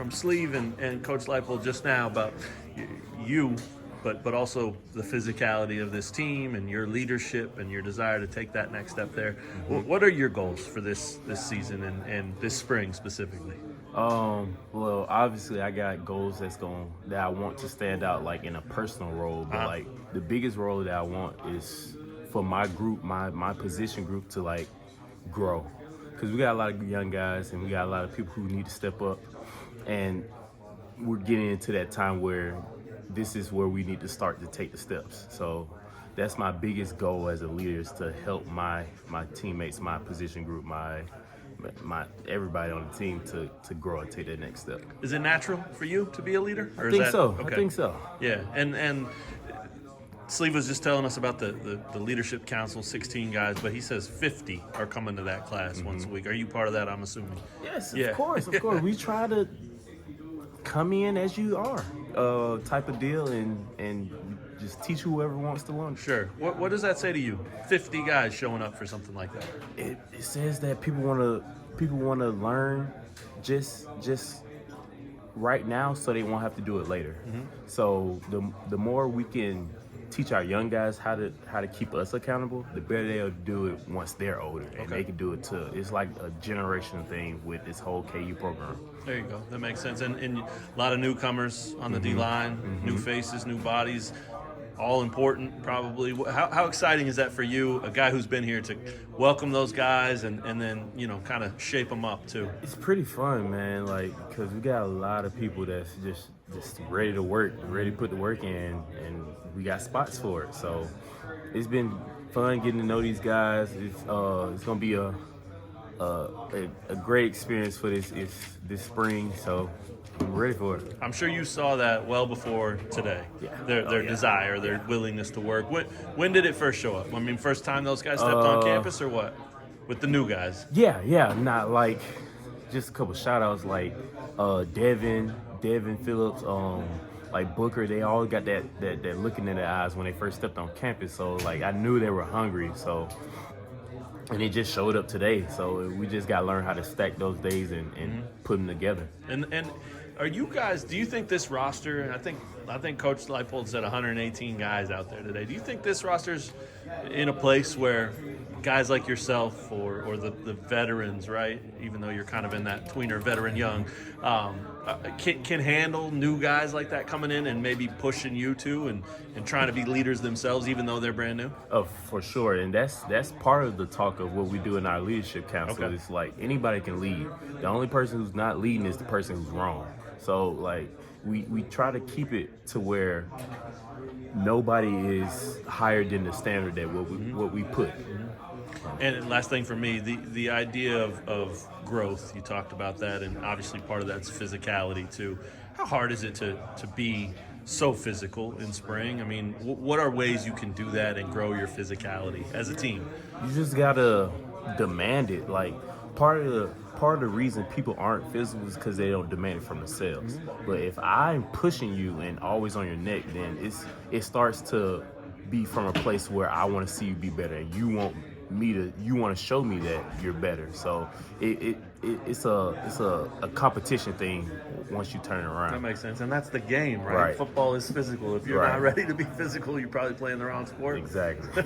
from Sleeve and Coach Leipold just now about you, but also the physicality of this team and your leadership and your desire to take that next step there. What are your goals for this season and this spring specifically? Well, obviously I got goals that I want to stand out like in a personal role, but like the biggest role that I want is for my group, my position group to like grow. Because we got a lot of young guys and we got a lot of people who need to step up, and we're getting into that time where this is where we need to start to take the steps. So that's my biggest goal as a leader, is to help my teammates, my position group, my everybody on the team to grow and take that next step. Is it natural for you to be a leader? I think so. Okay. I think so. Yeah, and Sleeve was just telling us about the leadership council, 16 guys, but he says 50 are coming to that class once a week. Are you part of that, I'm assuming? Yes, of course. We try to come in as you are, type of deal, and just teach whoever wants to learn. Sure. What does that say to you? 50 guys showing up for something like that. It says that people want to learn just right now, so they won't have to do it later. So the more we can teach our young guys how to keep us accountable, the better they'll do it once they're older, and they can do it too. It's like a generational thing with this whole KU program. There you go. That makes sense. And a lot of newcomers on the D-line, new faces, new bodies, all important probably. How exciting is that for you, a guy who's been here, to welcome those guys and then, kind of shape them up too? It's pretty fun, man, because we got a lot of people that's just ready to work, ready to put the work in, and we got spots for it. So it's been fun getting to know these guys. It's going to be a great experience for this spring, so I'm ready for it. I'm sure you saw that well before today. Yeah. Their desire, their willingness to work. When did it first show up? I mean, first time those guys stepped on campus, or what? With the new guys? Yeah. Not like just a couple shout outs like Devin Phillips, like Booker. They all got that looking in their eyes when they first stepped on campus. So like I knew they were hungry. So. And it just showed up today, so we just got to learn how to stack those days and put them together. And are you guys? Do you think this roster? I think Coach Leipold said 118 guys out there today. Do you think this roster's in a place where guys like yourself or the veterans, right? Even though you're kind of in that tweener, veteran, young, can handle new guys like that coming in and maybe pushing you to and trying to be leaders themselves, even though they're brand new? Oh, for sure. And that's part of the talk of what we do in our leadership council. Okay. It's like anybody can lead. The only person who's not leading is the person who's wrong. So like we try to keep it to where nobody is higher than the standard that what we put. And last thing for me, the idea of growth, you talked about that, and obviously part of that's physicality too. How hard is it to be so physical in spring? I mean, what are ways you can do that and grow your physicality as a team? You just gotta demand it. Like part of the reason people aren't physical is because they don't demand it from themselves. But if I'm pushing you and always on your neck, then it starts to be from a place where I want to see you be better, and you want to show me that you're better. So it's a competition thing once you turn it around. That makes sense, and that's the game, right? Football is physical. If you're not ready to be physical, you're probably playing the wrong sport. Exactly.